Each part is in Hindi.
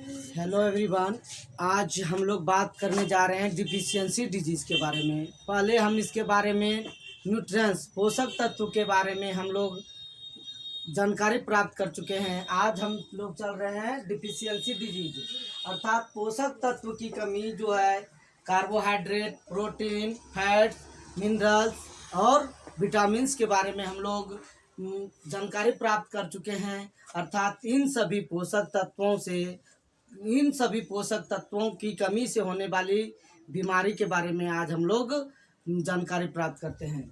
Hello everyone. आज हम लोग बात करने जा रहे हैं डिफिशियंसी डिजीज़ के बारे में। पहले हम इसके बारे में न्यूट्रिएंट्स पोषक तत्व के बारे में हम लोग जानकारी प्राप्त कर चुके हैं। आज हम लोग चल रहे हैं डिफिशियंसी डिजीज अर्थात पोषक तत्व की कमी जो है कार्बोहाइड्रेट, प्रोटीन, फैट्स, मिनरल्स और विटामिन्स के बारे में हम लोग जानकारी प्राप्त कर चुके हैं। अर्थात इन सभी पोषक तत्वों की कमी से होने वाली बीमारी के बारे में आज हम लोग जानकारी प्राप्त करते हैं।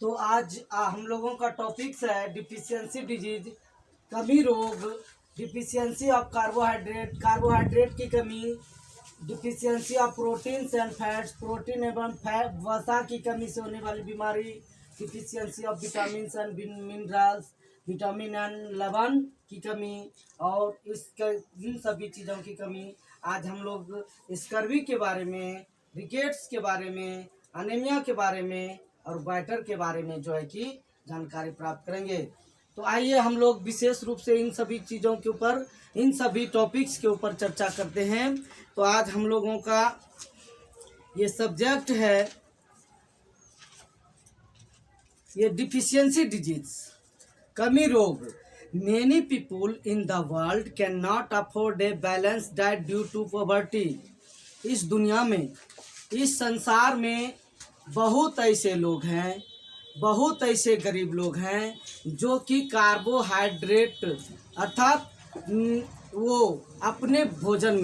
तो आज हम लोगों का टॉपिक्स है डिफिशियंसी डिजीज, कमी रोग, डिफिशियंसी ऑफ कार्बोहाइड्रेट की कमी, deficiency of proteins and fats, protein एवं फैट वसा की कमी से होने वाली बीमारी, deficiency of vitamin and minerals, vitamin and लवण की कमी और इन सभी चीज़ों की कमी। आज हम लोग स्कर्वी के बारे में, रिकेट्स के बारे में, अनीमिया के बारे में और वाइटर के बारे में जो है कि जानकारी प्राप्त करेंगे। तो आइए हम लोग विशेष रूप से इन सभी चीज़ों के ऊपर, इन सभी टॉपिक्स के ऊपर चर्चा करते हैं। तो आज हम लोगों का ये सब्जेक्ट है, ये डिफिशियंसी डिजीज, कमी रोग। Many people in the world cannot afford a balanced diet due to poverty। इस दुनिया में, इस संसार में बहुत ऐसे लोग हैं, बहुत ऐसे गरीब लोग हैं जो कि कार्बोहाइड्रेट अर्थात वो अपने भोजन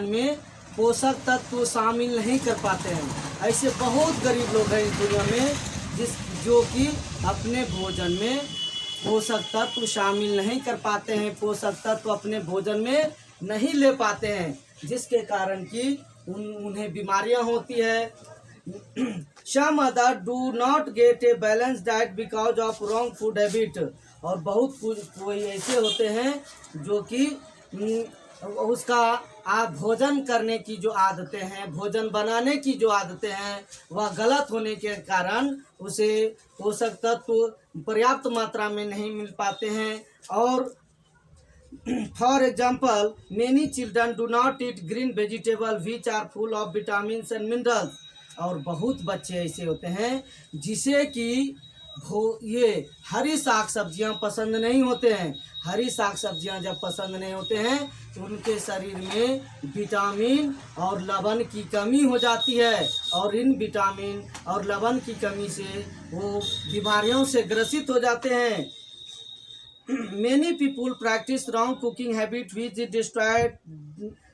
में पोषक तत्व शामिल नहीं कर पाते हैं। ऐसे बहुत गरीब लोग हैं इस दुनिया में जो कि अपने भोजन में पोषक तत्व शामिल नहीं कर पाते हैं, पोषक तत्व अपने भोजन में नहीं ले पाते हैं, जिसके कारण कि उन्हें बीमारियां होती है। Some other do not get a balanced diet because of wrong food habit। और बहुत कोई ऐसे होते हैं जो कि उसका भोजन करने की जो आदतें हैं, भोजन बनाने की जो आदतें हैं, वह गलत होने के कारण उसे पोषक तत्व पर्याप्त मात्रा में नहीं मिल पाते हैं। और for example many children do not eat green vegetable which are full of vitamins and minerals. और बहुत बच्चे ऐसे होते हैं जिसे कि ये हरी साग सब्जियाँ पसंद नहीं होते हैं। हरी साग सब्जियाँ जब पसंद नहीं होते हैं तो उनके शरीर में विटामिन और लवण की कमी हो जाती है, और इन विटामिन और लवण की कमी से वो बीमारियों से ग्रसित हो जाते हैं। Many people practice wrong cooking habit which destroy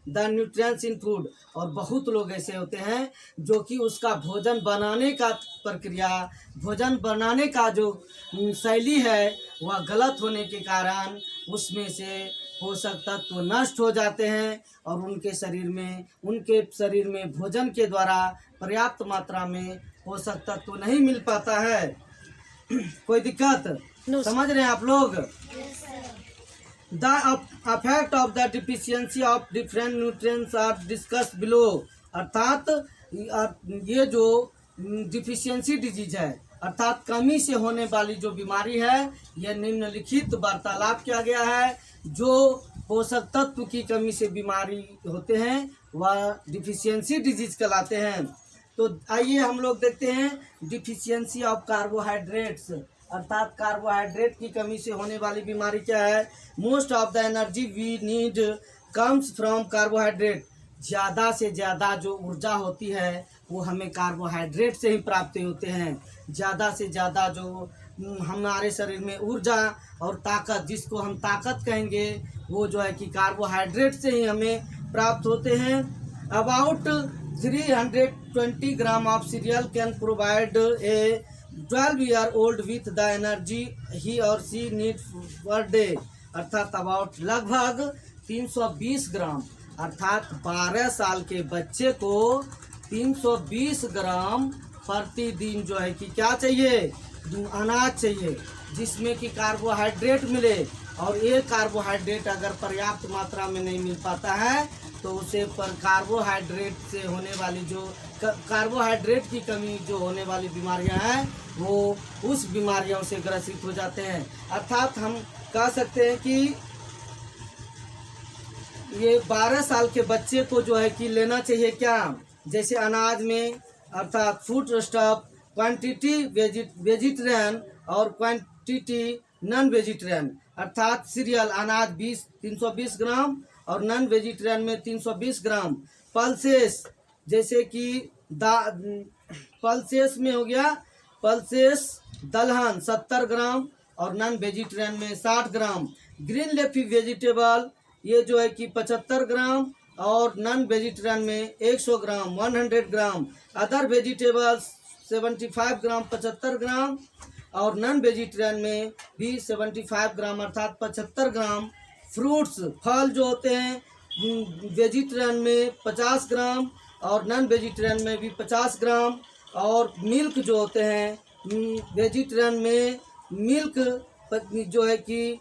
the nutrients in food. और बहुत लोग ऐसे होते हैं जो कि उसका भोजन बनाने का प्रक्रिया, भोजन बनाने का जो शैली है वह गलत होने के कारण उसमें से पोषक तत्व नष्ट हो जाते हैं और उनके शरीर में भोजन के द्वारा पर्याप्त मात्रा में पोषक तत्व नहीं मिल पाता है। कोई दिक्कत समझ रहे हैं आप लोग? The effect of the deficiency of different nutrients are discussed below। अर्थात ये जो डिफिशियंसी डिजीज है अर्थात कमी से होने वाली जो बीमारी है, यह निम्नलिखित वार्तालाप किया गया है। जो पोषक तत्व की कमी से बीमारी होते हैं वह डिफिशियंसी डिजीज कहलाते हैं। तो आइए हम लोग देखते हैं डिफिशियंसी ऑफ कार्बोहाइड्रेट्स अर्थात कार्बोहाइड्रेट की कमी से होने वाली बीमारी क्या है। Most of the energy we need comes from carbohydrate. ज़्यादा से ज़्यादा जो ऊर्जा होती है वो हमें कार्बोहाइड्रेट से ही प्राप्त होते हैं। ज़्यादा से ज़्यादा जो हमारे शरीर में ऊर्जा और ताकत, जिसको हम ताकत कहेंगे, वो जो है कि कार्बोहाइड्रेट से ही हमें प्राप्त होते हैं। About 320 gram of serial can provide a 12-year-old with the energy he or she needs per day। अर्थात अबाउट लगभग 320 ग्राम अर्थात 12 साल के बच्चे को 320 ग्राम प्रतिदिन जो है कि क्या चाहिए, अनाज चाहिए, जिसमें कि कार्बोहाइड्रेट मिले। और ये कार्बोहाइड्रेट अगर पर्याप्त मात्रा में नहीं मिल पाता है तो उसे पर कार्बोहाइड्रेट से होने वाली जो कार्बोहाइड्रेट की कमी जो होने वाली बीमारियां हैं वो उस बीमारियों से ग्रसित हो जाते हैं। अर्थात हम कह सकते हैं कि ये 12 साल के बच्चे को जो है कि लेना चाहिए क्या, जैसे अनाज में अर्थात फूड स्टफ, क्वांटिटी वेजिटेरियन और क्वांटिटी नॉन वेजिटेरियन, अर्थात सीरियल अनाज 320 ग्राम और नॉन वेजिटेरियन में 320 ग्राम। पल्सेस जैसे कि पल्सेस में हो गया, पल्सेस दलहन 70 ग्राम और नॉन वेजिटेरियन में 60 ग्राम। ग्रीन लेफी वेजिटेबल ये जो है कि 75 ग्राम और नॉन वेजिटेरियन में 100 ग्राम 100 ग्राम। अदर वेजिटेबल्स 75 ग्राम 75 ग्राम और नॉन वेजिटेरियन में भी 75 ग्राम अर्थात 75 ग्राम। फ्रूट्स फल जो होते हैं वेजिटेरियन में 50 ग्राम और नॉन वेजिटेरियन में भी 50 ग्राम। और मिल्क जो होते हैं वेजिटेरियन में मिल्क जो है कि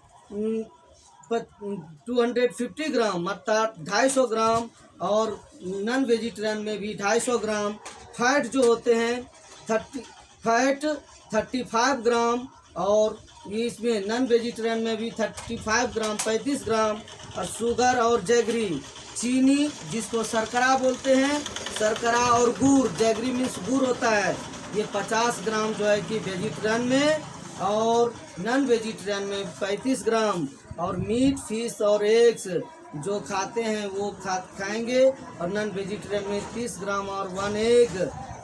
250 ग्राम अर्थात 250 ग्राम और नॉन वेजिटेरियन में भी 250 ग्राम। फैट जो होते हैं 35 ग्राम और इसमें नॉन वेजिटेरियन में भी 35 ग्राम 35 ग्राम। और शुगर और जैगरी चीनी जिसको शर्करा बोलते हैं, शर्करा और गुड़, जैगरी मीन्स गुड़ होता है, ये 50 ग्राम जो है कि वेजिटेरियन में और नॉन वेजिटेरियन में 35 ग्राम। और मीट फिश और एग्स जो खाते हैं वो खाएंगे और नॉन वेजिटेरियन में 30 ग्राम और 1 एग।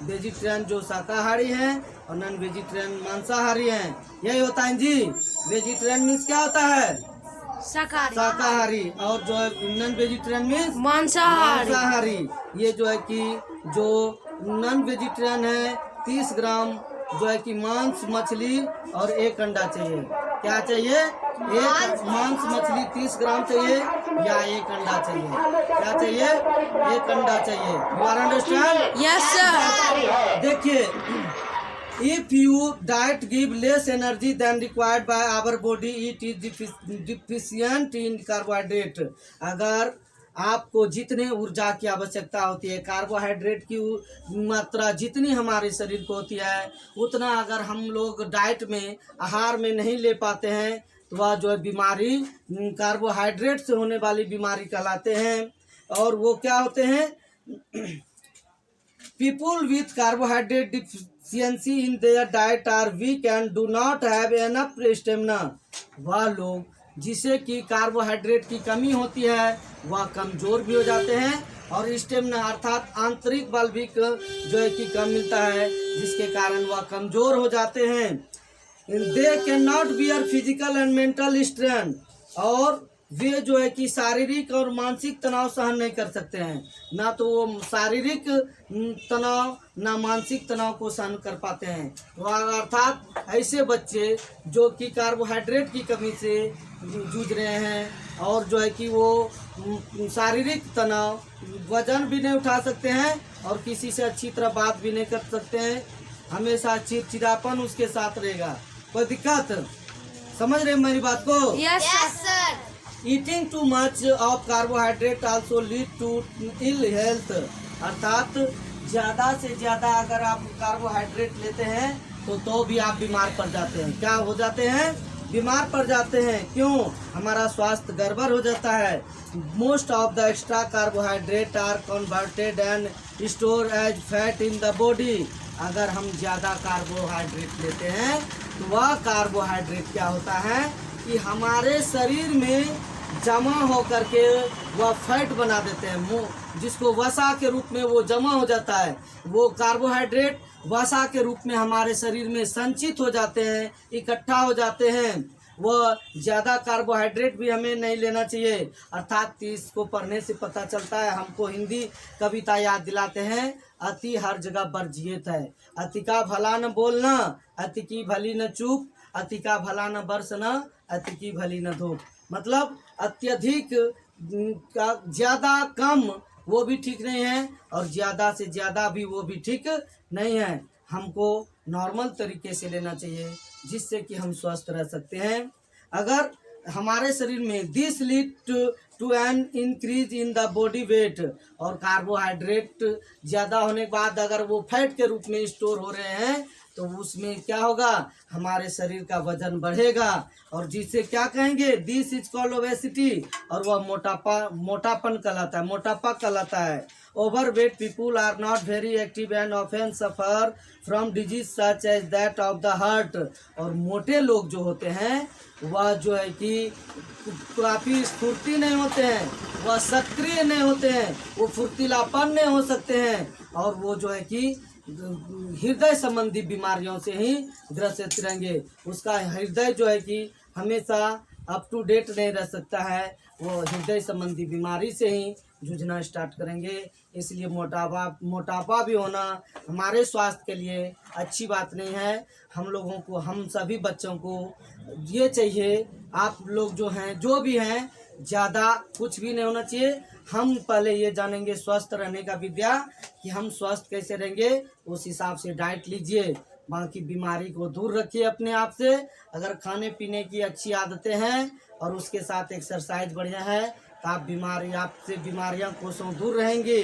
वेजिटेरियन जो शाकाहारी हैं और नॉन वेजिटेरियन मांसाहारी हैं, यही होता है जी। वेजिटेरियन मीन्स क्या होता है? शाकाहारी। और जो है नॉन वेजिटेरियन मीन्स मांसाहारी। ये जो है कि जो नॉन वेजिटेरियन है 30 ग्राम जो है कि मांस मछली और 1 अंडा चाहिए। क्या चाहिए? एक मांस मछली 30 ग्राम चाहिए या 1 अंडा चाहिए? क्या चाहिए? 1 अंडा चाहिए। You are understand? Yes sir. देखिए, if you diet give less energy than required by our body, it is deficient in carbohydrate। अगर आपको जितने ऊर्जा की आवश्यकता होती है, कार्बोहाइड्रेट की मात्रा जितनी हमारे शरीर को होती है उतना अगर हम लोग डाइट में आहार में नहीं ले पाते हैं तो वह जो है बीमारी कार्बोहाइड्रेट से होने वाली बीमारी कहलाते हैं। और वो क्या होते हैं? People with carbohydrate deficiency in their diet are weak and do not have enough stamina। वह लोग जिसे कि कार्बोहाइड्रेट की कमी होती है वह कमज़ोर भी हो जाते हैं और स्टेमिना अर्थात आंतरिक बल भी जो है कि कम मिलता है, जिसके कारण वह कमज़ोर हो जाते हैं। They can not bear physical and mental strain. और वे जो है कि शारीरिक और मानसिक तनाव सहन नहीं कर सकते हैं, ना तो वो शारीरिक तनाव ना मानसिक तनाव को सहन कर पाते हैं। तो अर्थात ऐसे बच्चे जो कि कार्बोहाइड्रेट की कमी से जूझ रहे हैं और जो है कि वो शारीरिक तनाव, वजन भी नहीं उठा सकते हैं और किसी से अच्छी तरह बात भी नहीं कर सकते हैं, हमेशा चिड़चिड़ापन उसके साथ रहेगा। कोई दिक्कत? समझ रहे मेरी बात को? Yes sir. Eating too much of carbohydrate also lead to ill health. अर्थात ज़्यादा से ज़्यादा अगर आप कार्बोहाइड्रेट लेते हैं तो भी आप बीमार पड़ जाते हैं। क्या हो जाते हैं? बीमार पड़ जाते हैं। क्यों? हमारा स्वास्थ्य गड़बड़ हो जाता है। Most of the extra carbohydrate are converted and store as fat in the body. अगर हम ज़्यादा कार्बोहाइड्रेट लेते हैं तो वह कार्बोहाइड्रेट क्या होता है कि हमारे शरीर में जमा हो करके वह फैट बना देते हैं, जिसको वसा के रूप में वो जमा हो जाता है। वो कार्बोहाइड्रेट वसा के रूप में हमारे शरीर में संचित हो जाते हैं, इकट्ठा हो जाते हैं। वह ज़्यादा कार्बोहाइड्रेट भी हमें नहीं लेना चाहिए। अर्थात इसको पढ़ने से पता चलता है, हमको हिंदी कविता याद दिलाते हैं, अति हर जगह वर्जित है। अति का भला न बोलना, अति की भली न चूप, अति का भला न बरसना, अति की भली न धूप। मतलब अत्यधिक का ज़्यादा कम वो भी ठीक नहीं है और ज़्यादा से ज़्यादा भी वो भी ठीक नहीं है। हमको नॉर्मल तरीके से लेना चाहिए जिससे कि हम स्वस्थ रह सकते हैं। अगर हमारे शरीर में this lead to an increase in the body weight. और कार्बोहाइड्रेट ज़्यादा होने के बाद अगर वो फैट के रूप में स्टोर हो रहे हैं तो उसमें क्या होगा, हमारे शरीर का वजन बढ़ेगा और जिसे क्या कहेंगे, दिस इज कॉल्ड ओबेसिटी, और वह मोटापन कहलाता है, मोटापा कहलाता है। Overweight people are not very active and often suffer from disease such as that of the heart. और मोटे लोग जो होते हैं वह जो है कि काफ़ी स्फूर्ति नहीं होते हैं, वह सक्रिय नहीं होते हैं, वो फुर्तीलापन नहीं हो सकते हैं, और वो जो है कि हृदय संबंधी बीमारियों से ही ग्रसित रहेंगे। उसका हृदय जो है कि हमेशा अप टू डेट नहीं रह सकता है, वो हृदय संबंधी बीमारी से ही जूझना स्टार्ट करेंगे। इसलिए मोटापा भी होना हमारे स्वास्थ्य के लिए अच्छी बात नहीं है। हम लोगों को, हम सभी बच्चों को ये चाहिए, आप लोग जो हैं, जो भी हैं, ज़्यादा कुछ भी नहीं होना चाहिए। हम पहले ये जानेंगे स्वस्थ रहने का विद्या, कि हम स्वस्थ कैसे रहेंगे, उस हिसाब से डाइट लीजिए, बाकी बीमारी को दूर रखिए अपने आप से। अगर खाने पीने की अच्छी आदतें हैं और उसके साथ एक्सरसाइज बढ़िया है तो आपसे बीमारियां कोसों दूर रहेंगी।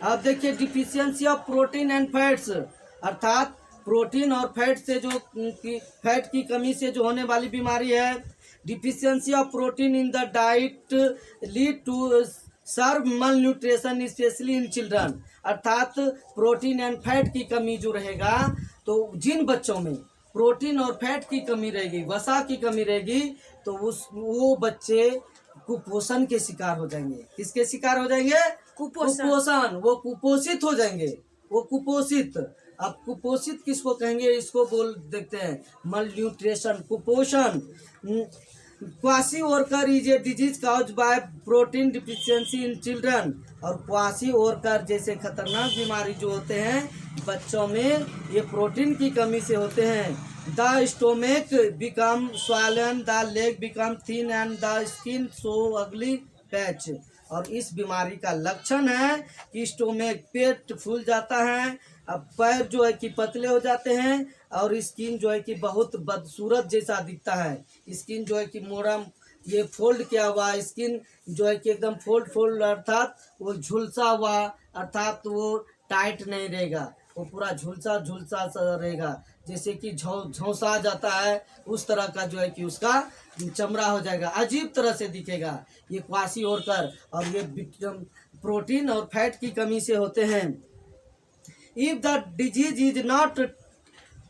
अब देखिए, deficiency of protein and fats, अर्थात प्रोटीन और फैट से जो फैट की कमी से जो होने वाली बीमारी है। Deficiency of protein in the diet lead to severe malnutrition especially in children, अर्थात प्रोटीन एंड फैट की कमी जो रहेगा, तो जिन बच्चों में प्रोटीन और फैट की कमी रहेगी, वसा की कमी रहेगी, तो वो बच्चे कुपोषण के शिकार हो जाएंगे। किसके शिकार हो जाएंगे? कुपोषण। वो कुपोषित हो जाएंगे, वो कुपोषित। अब कुपोषित किसको कहेंगे, इसको बोल देखते हैं मल न्यूट्रिशन, कुपोषण। Kwashiorkor is a disease cause by protein deficiency in children. और क्वासी ओरकर जैसे खतरनाक बीमारी जो होते हैं बच्चों में, ये प्रोटीन की कमी से होते हैं। The stomach become swollen, the leg become thin and the skin so अगली पैच। और इस बीमारी का लक्षण है कि स्टोमेक, पेट फूल जाता है, अब पैर जो है कि पतले हो जाते हैं, और स्किन जो है कि बहुत बदसूरत जैसा दिखता है। स्किन जो है कि मोड़म, ये फोल्ड किया हुआ स्किन जो है कि एकदम फोल्ड, अर्थात वो झुलसा हुआ, अर्थात वो टाइट नहीं रहेगा, वो पूरा झुलसा सा रहेगा, जैसे कि झोंसा जाता है, उस तरह का जो है कि उसका चमड़ा हो जाएगा, अजीब तरह से दिखेगा। ये क्वासी ओरकर, और ये प्रोटीन और फैट की कमी से होते हैं। If the disease is not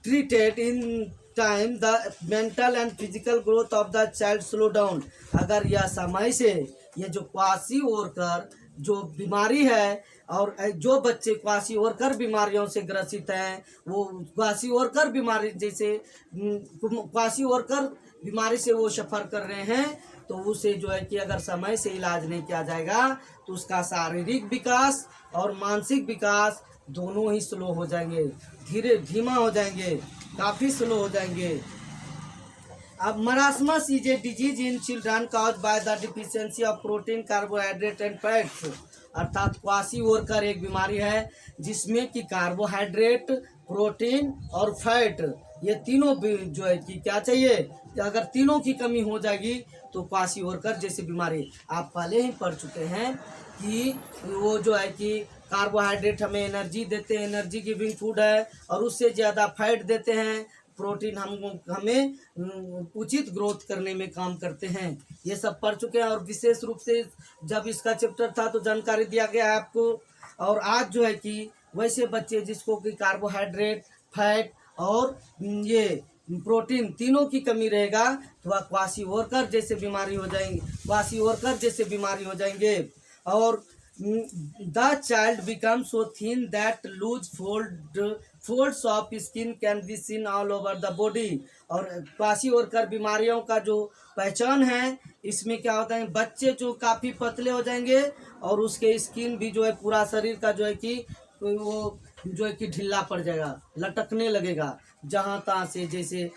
treated in time, the mental and physical growth of the child slow down। अगर यह समय से, ये जो क्वासी ओरकर जो बीमारी है, और जो बच्चे क्वासी ओरकर बीमारियों से ग्रसित हैं, वो क्वासी ओरकर बीमारी जैसे क्वासी ओरकर बीमारी से वो सफ़र कर रहे हैं, तो उसे जो है कि अगर समय से इलाज नहीं किया जाएगा तो उसका शारीरिक विकास और मानसिक विकास दोनों ही स्लो हो जाएंगे, धीमा हो जाएंगे, काफ़ी स्लो हो जाएंगे। अब marasmus is a disease in children cause by the deficiency of protein, carbohydrate and fats. अर्थात क्वासी ओरकर एक बीमारी है जिसमें कि कार्बोहाइड्रेट, प्रोटीन और फैट, ये तीनों जो है कि क्या चाहिए, अगर तीनों की कमी हो जाएगी तो क्वासी ओरकर जैसी बीमारी। आप पहले ही पढ़ चुके हैं कि वो जो है कि कार्बोहाइड्रेट हमें एनर्जी देते हैं, एनर्जी गिविंग फूड है, और उससे ज़्यादा फैट देते हैं, प्रोटीन हमें उचित ग्रोथ करने में काम करते हैं। ये सब पढ़ चुके हैं, और विशेष रूप से जब इसका चैप्टर था तो जानकारी दिया गया है आपको। और आज जो है कि वैसे बच्चे जिसको कि कार्बोहाइड्रेट, फैट और ये प्रोटीन तीनों की कमी रहेगा, तो वह क्वासी ओरकर जैसे बीमारी हो जाएंगे, क्वासी ओरकर जैसे बीमारी हो जाएंगे। और the child becomes so thin that loose folds of skin can be seen all over the body। और क्वासी ओरकर बीमारियों का जो पहचान है, इसमें क्या होता है, बच्चे जो काफ़ी पतले हो जाएंगे, और उसके स्किन भी जो है पूरा शरीर का जो है कि वो जो है कि ढीला पड़ जाएगा, लटकने लगेगा, जहाँ तहाँ से जैसे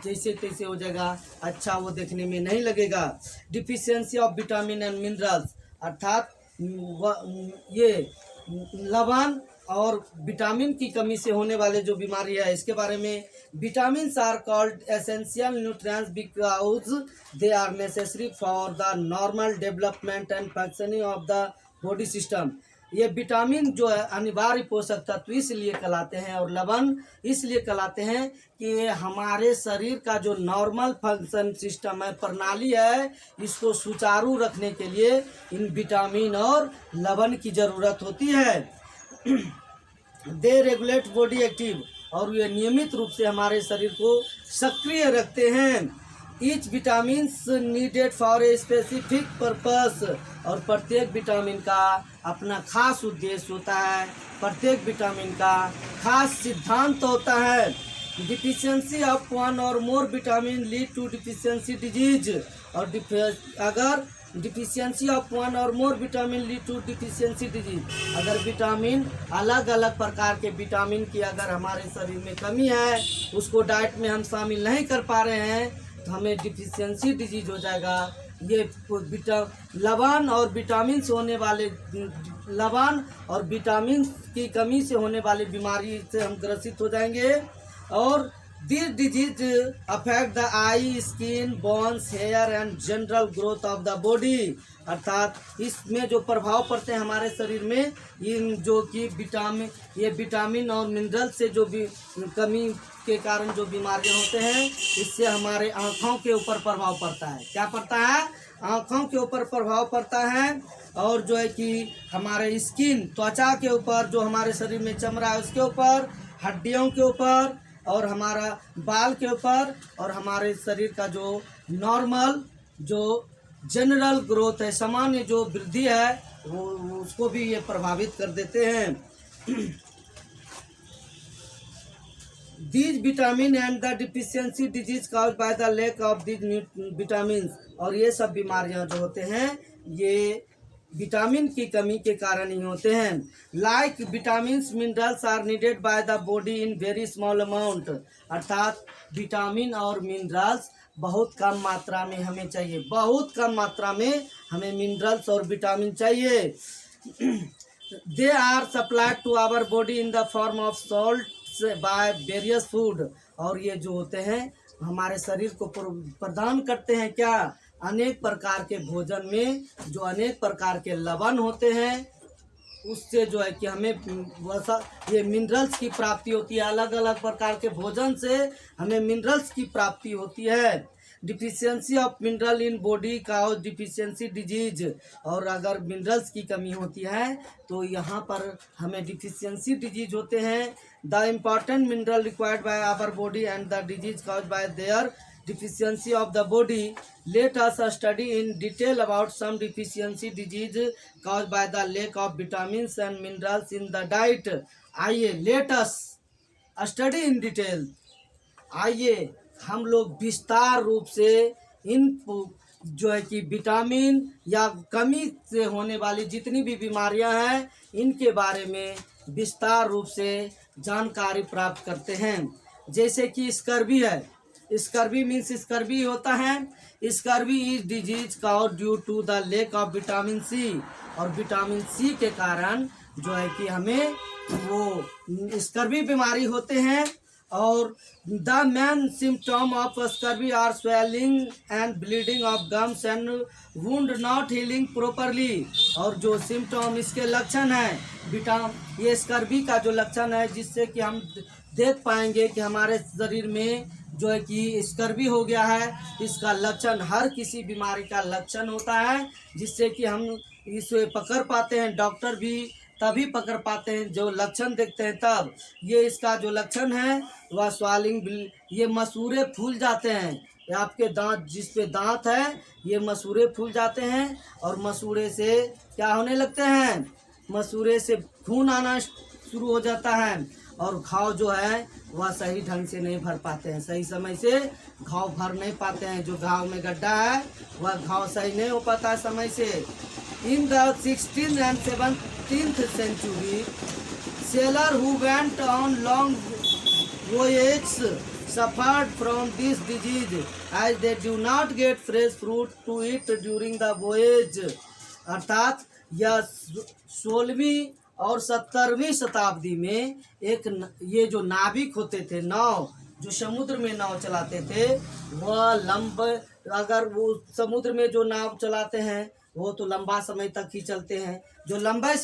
तैसे हो जाएगा, अच्छा वो देखने में नहीं लगेगा। Deficiency of vitamin and minerals, अर्थात ये लवण और विटामिन की कमी से होने वाले जो बीमारी है, इसके बारे में, vitamin are called essential nutrients because they are necessary for the normal development and functioning of the body system. ये विटामिन जो है अनिवार्य पोषक तत्व इसलिए कहलाते हैं और लवण इसलिए कहलाते हैं कि ये हमारे शरीर का जो नॉर्मल फंक्शन सिस्टम है, प्रणाली है, इसको सुचारू रखने के लिए इन विटामिन और लवण की ज़रूरत होती है। दे रेगुलेट बॉडी एक्टिव, और ये नियमित रूप से हमारे शरीर को सक्रिय रखते हैं। Each vitamins needed for a specific purpose, और प्रत्येक विटामिन का अपना खास उद्देश्य होता है, प्रत्येक विटामिन का खास सिद्धांत होता है। Deficiency of one or more vitamin lead to deficiency disease, और अगर deficiency of one or more vitamin lead to deficiency disease, अगर विटामिन अलग अलग प्रकार के विटामिन की अगर हमारे शरीर में कमी है, उसको डाइट में हम शामिल नहीं कर पा रहे हैं, तो हमें डिफिशियंसी डिजीज हो जाएगा। ये लवण और विटामिन से होने वाले लवण और विटामिन की कमी से होने वाली बीमारी से हम ग्रसित हो जाएंगे। और this disease affect the eye, skin, bones, hair and general growth of the body, अर्थात इसमें जो प्रभाव पड़ते हैं हमारे शरीर में, इन जो कि विटामिन और मिनरल से जो भी कमी के कारण जो बीमारियां होते हैं, इससे हमारे आँखों के ऊपर प्रभाव पड़ता है। क्या पड़ता है? आँखों के ऊपर प्रभाव पड़ता है। और जो है कि हमारे स्किन, त्वचा के ऊपर, जो हमारे शरीर में चमड़ा है उसके ऊपर, हड्डियों के ऊपर, और हमारा बाल के ऊपर, और हमारे शरीर का जो नॉर्मल जो जनरल ग्रोथ है, सामान्य जो वृद्धि है, वो उसको भी ये प्रभावित कर देते हैं। These vitamin and the deficiency disease caused by the lack of these vitamins, और ये सब बीमारियां जो होते हैं ये विटामिन की कमी के कारण ही होते हैं। Like vitamins minerals are needed by the body in very small amount, अर्थात विटामिन और मिनरल्स बहुत कम मात्रा में हमें चाहिए, बहुत कम मात्रा में हमें मिनरल्स और विटामिन चाहिए। They are supplied to our body in the form of salt by various food, और ये जो होते हैं हमारे शरीर को प्रदान करते हैं क्या? अनेक प्रकार के भोजन में जो अनेक प्रकार के लवण होते हैं, उससे जो है कि हमें वैसा ये मिनरल्स की प्राप्ति होती है। अलग अलग प्रकार के भोजन से हमें मिनरल्स की प्राप्ति होती है। Deficiency of mineral in body cause deficiency disease, और अगर मिनरल्स की कमी होती है तो यहाँ पर हमें डिफिशियंसी डिजीज होते हैं। The important mineral required by our body and the disease cause by their deficiency of the body. Let us study in detail about some deficiency disease caused by the lack of vitamins and minerals in the diet. आइए let us study in detail, आइए हम लोग विस्तार रूप से इन जो है कि विटामिन या कमी से होने वाली जितनी भी बीमारियां हैं, इनके बारे में विस्तार रूप से जानकारी प्राप्त करते हैं। जैसे कि स्कर्वी है, स्कर्वी मीन्स स्कर्वी होता है, scurvy is disease cause due to the lack of vitamin C, और विटामिन सी के कारण जो है कि हमें वो स्कर्वी बीमारी होते हैं। और the main symptom of scurvy are swelling and bleeding of gums and wound not healing properly, और जो सिम्टम इसके लक्षण हैं ये स्कर्वी का जो लक्षण है, जिससे कि हम देख पाएंगे कि हमारे शरीर में जो है कि स्कर्वी हो गया है, इसका लक्षण हर किसी बीमारी का लक्षण होता है, जिससे कि हम इसे पकड़ पाते हैं। डॉक्टर भी तभी पकड़ पाते हैं जो लक्षण देखते हैं तब। ये इसका जो लक्षण है वह स्वालिंग, ये मसूड़े फूल जाते हैं, ये आपके दांत, जिस पे दांत है ये मसूड़े फूल जाते हैं, और मसूड़े से क्या होने लगते हैं? मसूड़े से खून आना शुरू हो जाता है, और घाव जो है वह सही ढंग से नहीं भर पाते हैं, सही समय से घाव भर नहीं पाते हैं। जो घाव में गड्ढा है वह घाव सही नहीं हो पाता है समय से। In the 16th and 17th century, sailors who went on long voyages suffered from this disease as they do not get fresh fruit to eat during the voyage, अर्थात यह 16वीं और 17वीं शताब्दी में ये जो नाविक होते थे, नाव जो समुद्र में नाव चलाते थे, वह अगर वो समुद्र में जो नाव चलाते हैं वो तो लंबा समय तक ही चलते हैं। जो लंबे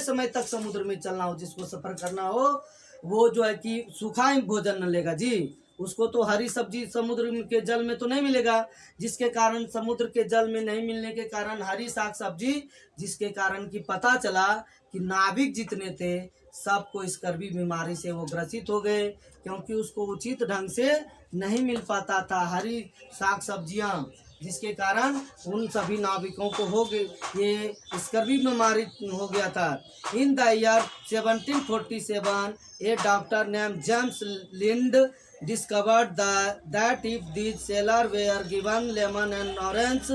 समय तक समुद्र में चलना हो, जिसको सफ़र करना हो, वो जो है कि सूखा भोजन न लेगा जी। उसको तो हरी सब्जी समुद्र के जल में तो नहीं मिलेगा, जिसके कारण समुद्र के जल में नहीं मिलने के कारण हरी साग सब्जी, जिसके कारण कि पता चला कि नाविक जितने थे सबको इस स्कर्वी बीमारी से वो ग्रसित हो गए, क्योंकि उसको उचित ढंग से नहीं मिल पाता था हरी साग सब्जियां, जिसके कारण उन सभी नाविकों को हो गए ये स्कर्वी बीमारी हो गया था। In the year 1747 a doctor name James Lind discovered that if these sailors were given lemon and orange,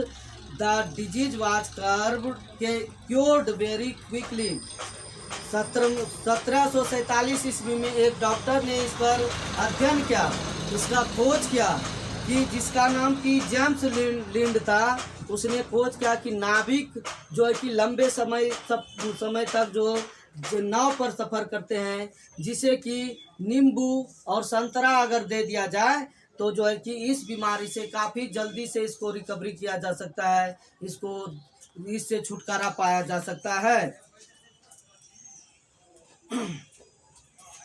the disease was cured very quickly. 1747 ईस्वी में एक डॉक्टर ने इस पर अध्ययन किया, इसका खोज किया कि जिसका नाम कि जेम्स लिंड था, उसने खोज किया कि नाविक जो है कि लंबे समय तक जो नाव पर सफ़र करते हैं, जिसे कि नींबू और संतरा अगर दे दिया जाए तो जो है कि इस बीमारी से काफ़ी जल्दी से इसको रिकवरी किया जा सकता है, इससे छुटकारा पाया जा सकता है।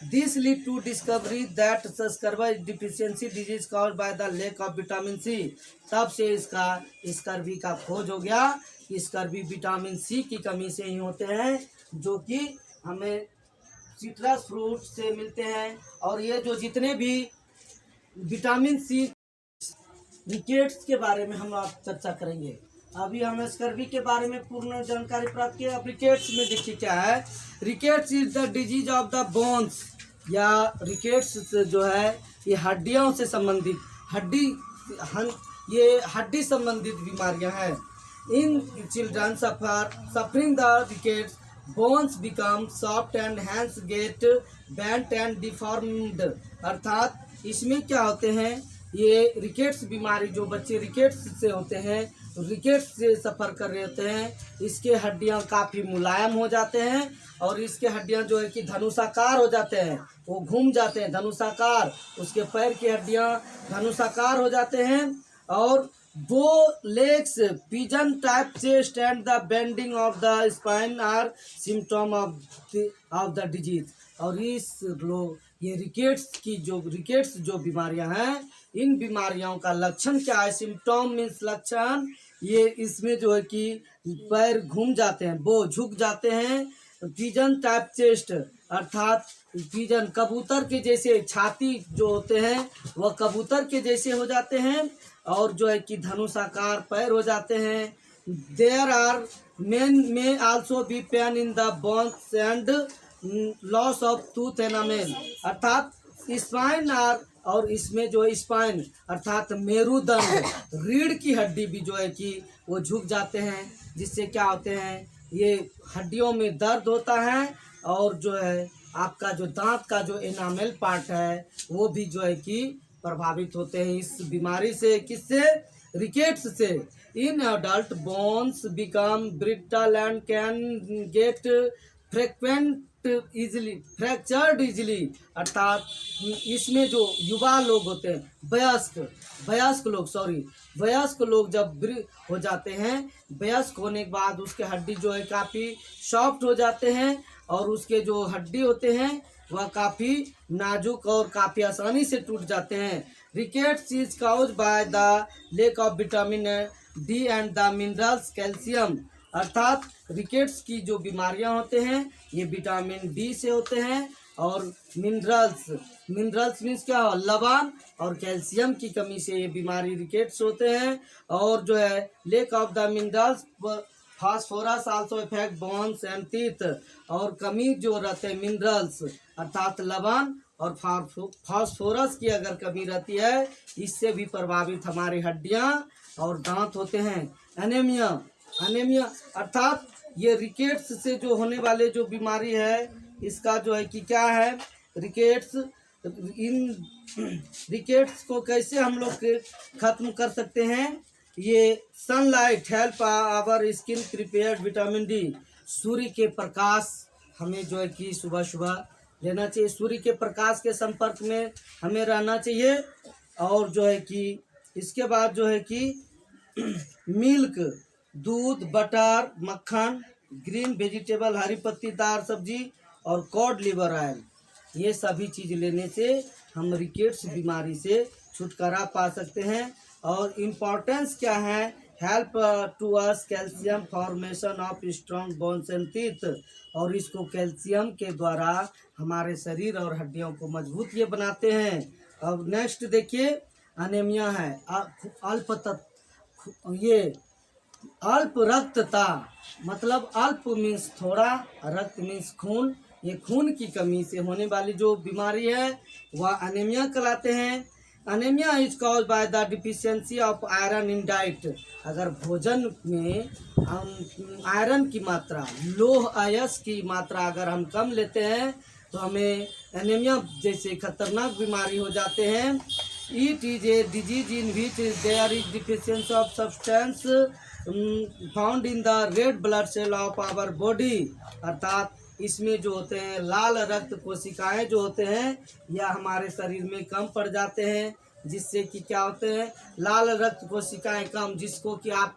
This lead to discovery that scurvy deficiency disease caused by the lack of vitamin C। तब से इसका स्कर्वी का खोज हो गया कि स्कर्वी विटामिन सी की कमी से ही होते हैं, जो कि हमें सिट्रस फ्रूट से मिलते हैं। और ये जो जितने भी विटामिन सी, रिकेट्स के बारे में हम आप चर्चा करेंगे। अभी हमने स्कर्वी के बारे में पूर्ण जानकारी प्राप्त की। अब रिकेट्स में देखिए क्या है। Rickets is the disease of the bones, या रिकेट्स जो है ये हड्डियों से संबंधित हड्डी संबंधित बीमारियां हैं। In children suffering the rickets, bones become soft and hands get bent and deformed. अर्थात इसमें क्या होते हैं, ये रिकेट्स बीमारी जो बच्चे रिकेट्स से होते हैं, रिकेट्स से सफ़र कर रहे होते हैं, इसके हड्डियां काफ़ी मुलायम हो जाते हैं और इसके हड्डियां जो है कि धनुषाकार हो जाते हैं, वो घूम जाते हैं धनुषाकार। उसके पैर की हड्डियां धनुषाकार हो जाते हैं और दो legs pigeon type chest and the bending of the spine are symptom of the disease. और ये रिकेट्स जो बीमारियां हैं, इन बीमारियों का लक्षण क्या है? सिम्टम मीन्स लक्षण। ये इसमें जो है कि पैर घूम जाते हैं, वो झुक जाते हैं। पिजन टाइप चेस्ट अर्थात पिजन कबूतर के जैसे छाती जो होते हैं वह कबूतर के जैसे हो जाते हैं और जो है कि धनुषाकार पैर हो जाते हैं। There are may also be pain in the bones and loss of tooth enamel. अर्थात स्पाइन और इसमें जो स्पाइन अर्थात मेरुदंड, रीढ़ की हड्डी भी जो है कि वो झुक जाते हैं, जिससे क्या होते हैं, ये हड्डियों में दर्द होता है और जो है आपका जो दांत का जो एनामेल पार्ट है वो भी जो है कि प्रभावित होते हैं इस बीमारी से। किससे? रिकेट्स से। In adult bones become brittle and can get fractured easily. अर्थात इसमें जो युवा लोग होते हैं, वयस्क लोग जब हो जाते हैं, वयस्क होने के बाद उसके हड्डी जो है काफ़ी सॉफ्ट हो जाते हैं और उसके जो हड्डी होते हैं वह काफ़ी नाजुक और काफ़ी आसानी से टूट जाते हैं। Rickets is caused by the lack of vitamin D and the minerals calcium. अर्थात रिकेट्स की जो बीमारियां होते हैं ये विटामिन डी से होते हैं और मिनरल्स मीन्स क्या हो, लवण और कैल्शियम की कमी से ये बीमारी रिकेट्स होते हैं। और जो है lake of the minerals phosphorus also effect bones and teeth. और कमी जो रहते हैं मिनरल्स अर्थात लवण और फास्फोरस की अगर कमी रहती है, इससे भी प्रभावित हमारी हड्डियां और दांत होते हैं। एनीमिया अर्थात ये रिकेट्स से जो होने वाले जो बीमारी है, इसका जो है कि क्या है, रिकेट्स को कैसे हम लोग खत्म कर सकते हैं? ये sunlight help our skin prepared vitamin D. सूर्य के प्रकाश हमें जो है कि सुबह सुबह लेना चाहिए, सूर्य के प्रकाश के संपर्क में हमें रहना चाहिए। और जो है कि इसके बाद जो है कि दूध, बटर, मक्खन, ग्रीन वेजिटेबल, हरी पत्तीदार सब्जी और कॉड लिवर ऑयल, ये सभी चीज़ लेने से हम रिकेट्स बीमारी से छुटकारा पा सकते हैं। और इम्पोर्टेंस क्या है, help to us calcium formation of strong bones and teeth, और इसको कैल्शियम के द्वारा हमारे शरीर और हड्डियों को मजबूत ये बनाते हैं। अब नेक्स्ट देखिए, अनेमिया है, ये अल्प रक्तता, मतलब अल्प मीन्स थोड़ा, रक्त मीन्स खून, ये खून की कमी से होने वाली जो बीमारी है वह अनेमिया कहलाते हैं। Anaemia is cause by the deficiency of iron in diet, अगर भोजन में हम आयरन की मात्रा, लोह अयस्क की मात्रा अगर हम कम लेते हैं तो हमें एनीमिया जैसे खतरनाक बीमारी हो जाते हैं। It is a disease in which there is deficiency of substance found in the red blood cell of our body, अर्थात इसमें जो होते हैं लाल रक्त कोशिकाएं जो होते हैं यह हमारे शरीर में कम पड़ जाते हैं, जिससे कि क्या होते हैं, लाल रक्त कोशिकाएं कम, जिसको कि आप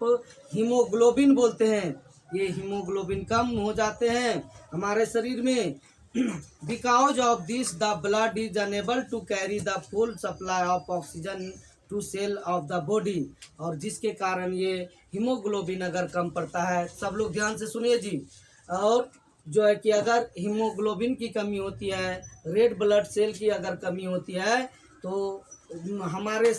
हीमोग्लोबिन बोलते हैं, ये हीमोग्लोबिन कम हो जाते हैं हमारे शरीर में। Because of this the blood is unable to carry the full supply of oxygen to cell of the body, और जिसके कारण ये हीमोग्लोबिन अगर कम पड़ता है, सब लोग ध्यान से सुनिए जी, और जो है कि अगर हीमोग्लोबिन की कमी होती है, रेड ब्लड सेल की अगर कमी होती है, तो हमारे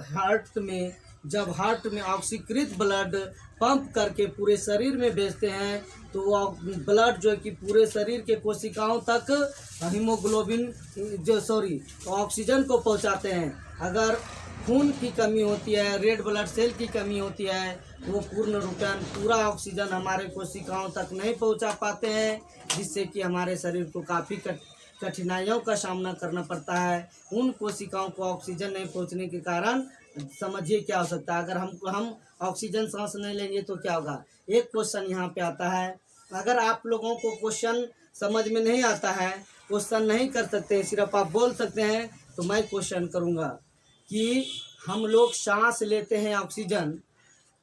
हार्ट में, जब हार्ट में ऑक्सीकृत ब्लड पंप करके पूरे शरीर में भेजते हैं तो वो ब्लड जो है कि पूरे शरीर के कोशिकाओं तक हीमोग्लोबिन ऑक्सीजन को पहुंचाते हैं। अगर खून की कमी होती है, रेड ब्लड सेल की कमी होती है, वो पूर्ण रूपेण पूरा ऑक्सीजन हमारे कोशिकाओं तक नहीं पहुंचा पाते हैं, जिससे कि हमारे शरीर को काफ़ी कठिनाइयों का सामना करना पड़ता है। उन कोशिकाओं को ऑक्सीजन नहीं पहुंचने के कारण समझिए क्या हो सकता है, अगर हम ऑक्सीजन सांस नहीं लेंगे तो क्या होगा। एक क्वेश्चन यहाँ पे आता है, अगर आप लोगों को क्वेश्चन समझ में नहीं आता है, क्वेश्चन नहीं कर सकते, सिर्फ आप बोल सकते हैं, तो मैं क्वेश्चन करूँगा कि हम लोग सांस लेते हैं ऑक्सीजन,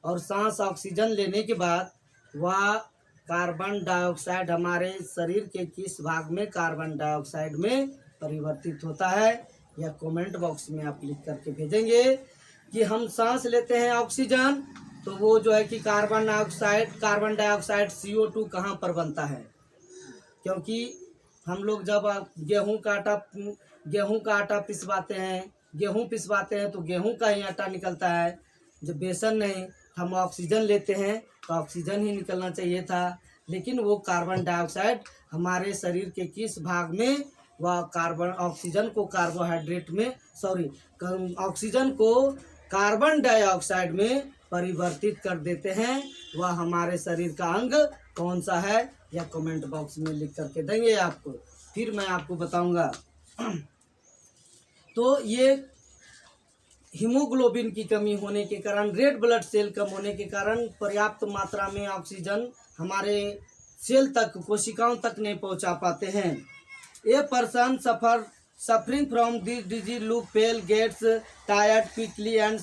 और सांस ऑक्सीजन लेने के बाद वह कार्बन डाइऑक्साइड हमारे शरीर के किस भाग में कार्बन डाइऑक्साइड में परिवर्तित होता है, या कमेंट बॉक्स में आप लिख करके भेजेंगे कि हम सांस लेते हैं ऑक्सीजन, तो वो जो है कि कार्बन डाइऑक्साइड CO2 कहाँ पर बनता है। क्योंकि हम लोग जब गेहूं का आटा पिसवाते हैं तो गेहूं का ही आटा निकलता है, जब बेसन नहीं, हम ऑक्सीजन लेते हैं तो ऑक्सीजन ही निकलना चाहिए था, लेकिन वो कार्बन डाइऑक्साइड हमारे शरीर के किस भाग में, वह ऑक्सीजन को कार्बन डाइऑक्साइड में परिवर्तित कर देते हैं। वह हमारे शरीर का अंग कौन सा है, या कमेंट बॉक्स में लिख करके देंगे आपको, फिर मैं आपको बताऊंगा। तो ये हीमोग्लोबिन की कमी होने के कारण, रेड ब्लड सेल कम होने के कारण पर्याप्त मात्रा में ऑक्सीजन हमारे सेल तक, कोशिकाओं तक नहीं पहुंचा पाते हैं। A person suffering from this disease look pale, gets tired quickly and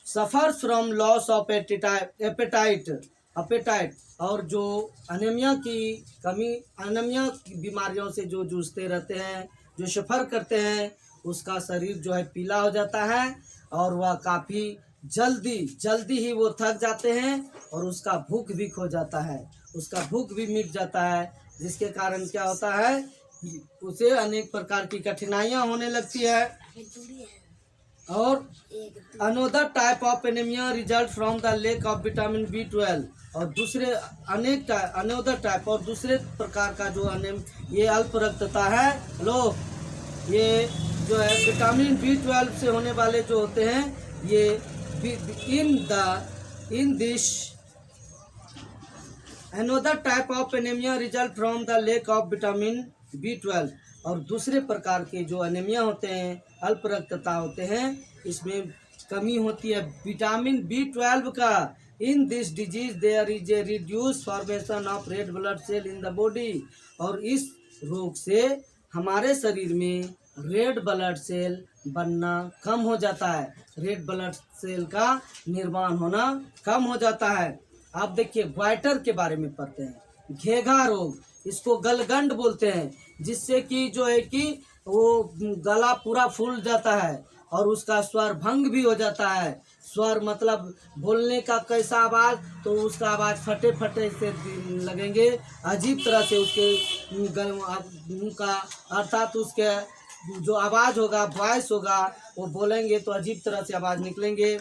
suffers from loss of appetite, और जो अनीमिया की बीमारियों से जो जूझते रहते हैं, जो सफ़र करते हैं, उसका शरीर जो है पीला हो जाता है, और वह काफ़ी जल्दी ही वो थक जाते हैं, और उसका भूख भी खो जाता है, उसका भूख भी मिट जाता है, जिसके कारण क्या होता है, उसे अनेक प्रकार की कठिनाइयाँ होने लगती है। और another type of anaemia result from the lack of vitamin B12, और दूसरे अनोदर टाइप और दूसरे प्रकार का जो ये अल्प रक्तता है, ये जो है विटामिन B12 से होने वाले जो होते हैं, ये in this another type of anaemia result from the lack of vitamin B12, और दूसरे प्रकार के जो एनीमिया होते हैं, अल्प रक्तता होते हैं, इसमें कमी होती है विटामिन B12 का। In this disease there is a reduce formation of red blood cell in the body, और इस रोग से हमारे शरीर में रेड ब्लड सेल बनना कम हो जाता है, रेड ब्लड सेल का निर्माण होना कम हो जाता है। आप देखिए ग्वाइटर के बारे में पढ़ते हैं। घेघा रोग, इसको गलगंड बोलते हैं, जिससे कि जो है कि वो गला पूरा फूल जाता है और उसका स्वर भंग भी हो जाता है। स्वर मतलब बोलने का कैसा आवाज़, तो उसका आवाज़ फटे फटे से लगेंगे, अजीब तरह से उसके मुंह का अर्थात उसके जो आवाज़ होगा, वॉइस होगा, वो बोलेंगे तो अजीब तरह से आवाज़ निकलेंगे।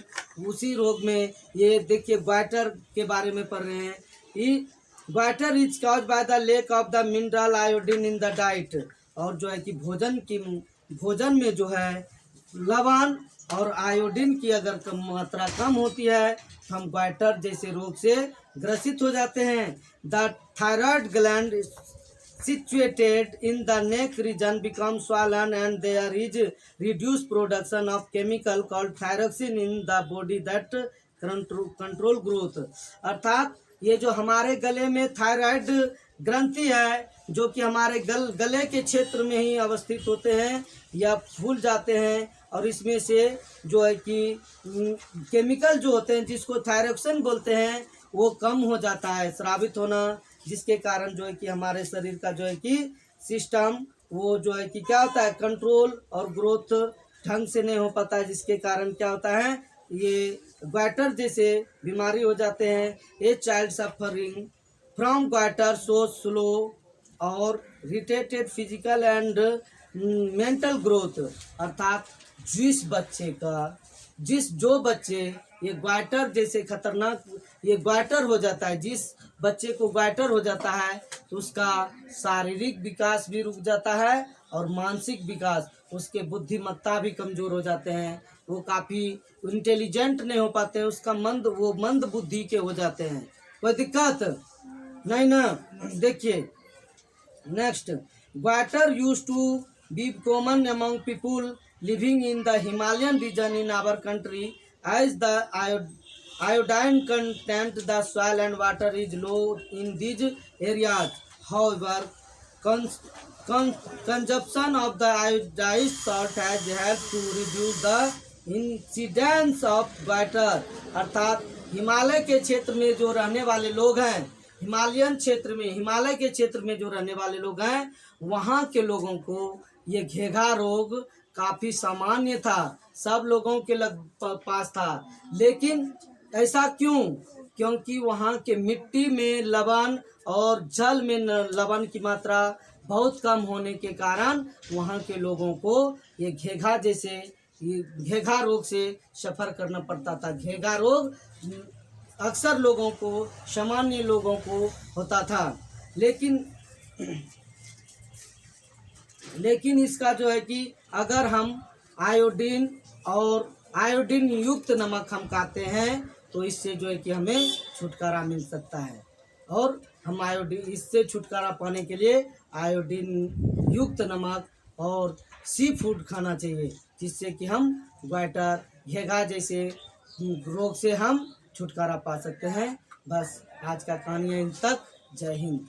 उसी रोग में ये देखिए ग्वाइटर के बारे में पढ़ रहे हैं। ये goitre is cause by the lack of the mineral iodine in the diet. और जो है कि भोजन में जो है लवण और आयोडीन की अगर मात्रा कम होती है तो हम ग्वाइटर जैसे रोग से ग्रसित हो जाते हैं। The thyroid gland situated in the neck region becomes swollen and there is reduced production of chemical called thyroxine in the body that control growth। अर्थात ये जो हमारे गले में थायराइड ग्रंथि है, जो कि हमारे गले के क्षेत्र में ही अवस्थित होते हैं या फूल जाते हैं, और इसमें से जो है कि केमिकल जो होते हैं जिसको थायरोक्सिन बोलते हैं वो कम हो जाता है, स्रावित होना, जिसके कारण जो है कि हमारे शरीर का जो है कि सिस्टम वो जो है कि क्या होता है, कंट्रोल और ग्रोथ ढंग से नहीं हो पाता है, जिसके कारण क्या होता है, ये ग्वाइटर जैसे बीमारी हो जाते हैं। A child suffering from goitre so slow और रिटेटेड फिजिकल एंड मेंटल ग्रोथ। अर्थात जो बच्चे ये ग्वाइटर जैसे खतरनाक ये ग्वाइटर हो जाता है, जिस बच्चे को ग्वाइटर हो जाता है तो उसका शारीरिक विकास भी रुक जाता है और मानसिक विकास, उसके बुद्धिमत्ता भी कमज़ोर हो जाते हैं, वो काफ़ी इंटेलिजेंट नहीं हो पाते हैं, उसका मंद बुद्धि के हो जाते हैं। कोई दिक्कत नहीं ना। देखिए next, goitre used to be common among people living in the Himalayan region in our country, as the iodine content the soil and water is low in these areas. However, consumption of the iodized salt has helped to reduce the incidence of goiter। अर्थात हिमालय के क्षेत्र में जो रहने वाले लोग हैं, हिमालय के क्षेत्र में जो रहने वाले लोग हैं, वहाँ के लोगों को ये घेघा रोग काफ़ी सामान्य था, सब लोगों के पास था। लेकिन ऐसा क्यों? क्योंकि वहाँ के मिट्टी में लवण और जल में लवण की मात्रा बहुत कम होने के कारण वहाँ के लोगों को ये घेघा रोग से सफ़र करना पड़ता था। घेघा रोग अक्सर लोगों को, सामान्य लोगों को होता था। लेकिन इसका जो है कि अगर हम आयोडीन युक्त नमक हम खाते हैं तो इससे जो है कि हमें छुटकारा मिल सकता है। और हम इससे छुटकारा पाने के लिए आयोडीन युक्त नमक और सी फूड खाना चाहिए, जिससे कि हम ग्वाइटर, घेघा जैसे रोग से हम छुटकारा पा सकते हैं। बस आज का कहानी इन तक। जय हिंद।